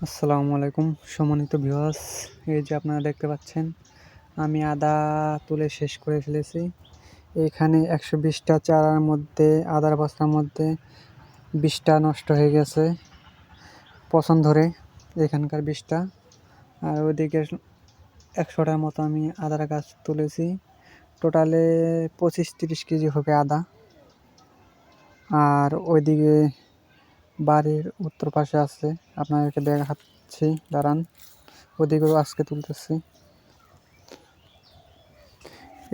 আসসালামু আলাইকুম সম্মানিত ভিউয়ার্স, এই যে আপনারা দেখতে পাচ্ছেন আমি আদা তুলে শেষ করে ফেলেছি। এখানে 120টা চারার মধ্যে আদার বস্তার মধ্যে 20টা নষ্ট হয়ে গেছে পচন ধরে, এখানকার 20টা। আর ওইদিকে 100টার মতো আমি আদার গাছ তুলেছি। টোটালে 25-30 কেজি হবে আদা। আর ওইদিকে বাড়ির উত্তর পাশে আছে, আপনাদেরকে দেখাচ্ছি, দাঁড়ান, ওদিকেও আজকে তুলতেছি।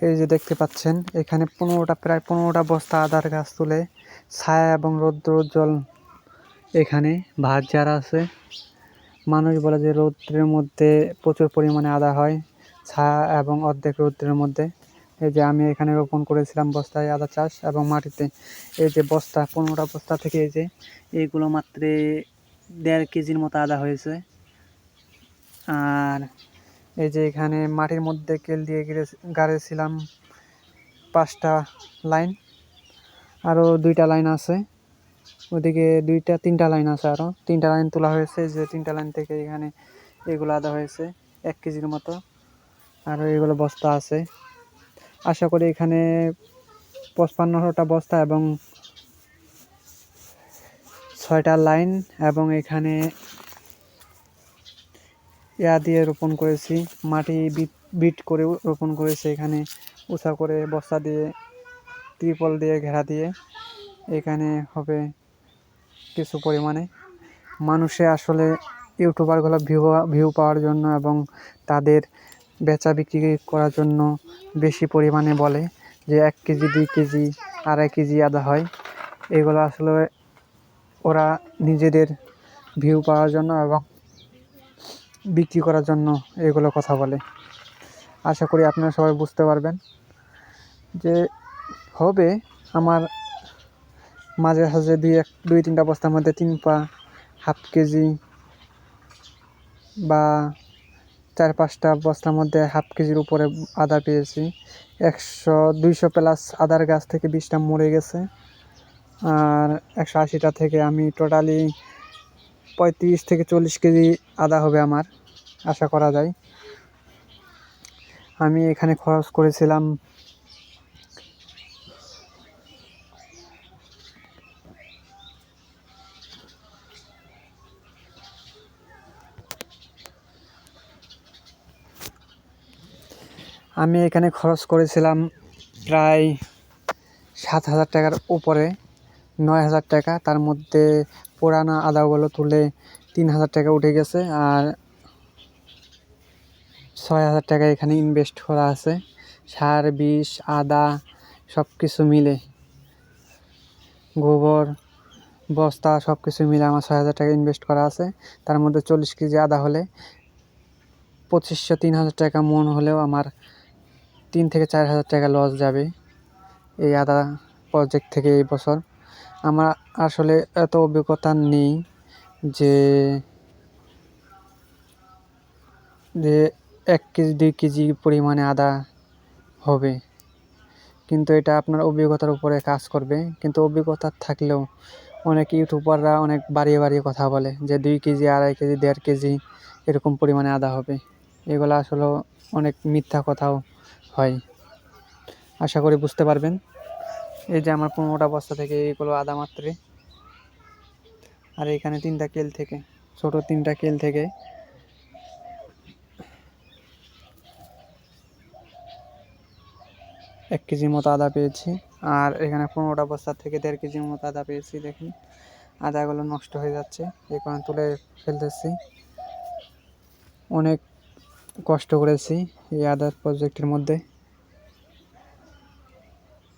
এই যে দেখতে পাচ্ছেন এখানে প্রায় 15টা বস্তা আদার গাছ তুলে ছায়া এবং রৌদ্রোজ্জ্বল এখানে ভাত যারা আছে। মানুষ বলে যে রৌদ্রের মধ্যে প্রচুর পরিমাণে আদা হয়, ছায়া এবং অর্ধেক রৌদ্রের মধ্যে। এই যে আমি এখানে রোপণ করেছিলাম বস্তায় আদা চাষ এবং মাটিতে। এই যে বস্তা 15টা বস্তা থেকে এই যে এইগুলো মাত্র 1.5 কেজির মতো আদা হয়েছে। আর এই যে এখানে মাটির মধ্যে কেল দিয়ে গাড়েছিলাম 5টা লাইন, আরও 2টা লাইন আছে, ওদিকে 3টা লাইন আছে, আরও 3টা লাইন তোলা হয়েছে। যে 3টা লাইন থেকে এখানে এগুলো আদা হয়েছে 1 কেজির মতো। আর এগুলো বস্তা আছে, আশা করি এখানে 55টা বস্তা এবং 6টা লাইন এবং এখানে দিয়ে রোপণ করেছি, মাটি বিট করে রোপণ করেছি। এখানে উঁচা করে বস্তা দিয়ে ত্রিপল দিয়ে ঘেরা দিয়ে এখানে হবে কিছু পরিমাণে। মানুষে আসলে ইউটিউবারগুলো ভিউ পাওয়ার জন্য এবং তাদের বেচা বিক্রি করার জন্য বেশি পরিমাণে বলে যে 1 কেজি 2 কেজি 2.5 কেজি আদা হয়। এগুলো আসলে ওরা নিজেদের ভিউ পাওয়ার জন্য এবং বিক্রি করার জন্য এগুলো কথা বলে। আশা করি আপনারা সবাই বুঝতে পারবেন যে হবে আমার মাঝে সাঝে 2-3টা বস্তার মধ্যে 3 পা হাফ কেজি বা 4-5টা বস্তার মধ্যে হাফ কেজির উপরে আদা পেয়েছি। 100-200 প্লাস আদার গাছ থেকে 20টা মরে গেছে। আর 180টা থেকে আমি টোটালি 35-40 কেজি আদা হবে আমার, আশা করা যায়। আমি এখানে খরচ করেছিলাম প্রায় 7,000 টাকার উপরে, 9,000 টাকা। তার মধ্যে পুরানা আদাগুলো তুলে 3,000 টাকা উঠে গেছে। আর 6,000 টাকা এখানে ইনভেস্ট করা আছে, সার, বিষ, আদা সব কিছু মিলে, গোবর, বস্তা সব কিছু মিলে আমার 6,000 টাকা ইনভেস্ট করা আছে। তার মধ্যে 40 কেজি আদা হলে 2,500-3,000 টাকা মন হলেও আমার 3,000-4,000 টাকা লস যাবে এই আদা প্রজেক্ট থেকে এই বছর। আমার আসলে এত অভিজ্ঞতা নেই যে 1 কেজি 2 কেজি পরিমাণে আদা হবে, কিন্তু এটা আপনার অভিজ্ঞতার উপরে কাজ করবে। কিন্তু অভিজ্ঞতা থাকলেও অনেক ইউটিউবাররা অনেক বাড়িয়ে কথা বলে যে 2 কেজি 2.5 কেজি 1.5 কেজি এরকম পরিমাণে আদা হবে। এগুলো আসলে অনেক মিথ্যা কথাও হয়, আশা করি বুঝতে পারবেন। এই যে আমার 15টা বস্তা থেকে এইগুলো আদা মাত্র। আর এখানে 3টা কেল থেকে, ছোট 3টা কেল থেকে 1 কেজির মতো আদা পেয়েছি। আর এখানে 15টা বস্তা থেকে 1.5 কেজির মতো আদা পেয়েছি। দেখুন আদাগুলো নষ্ট হয়ে যাচ্ছে, এই কারণে তুলে ফেলতেছি। অনেক কষ্ট করেছি এই আদার প্রজেক্টের মধ্যে।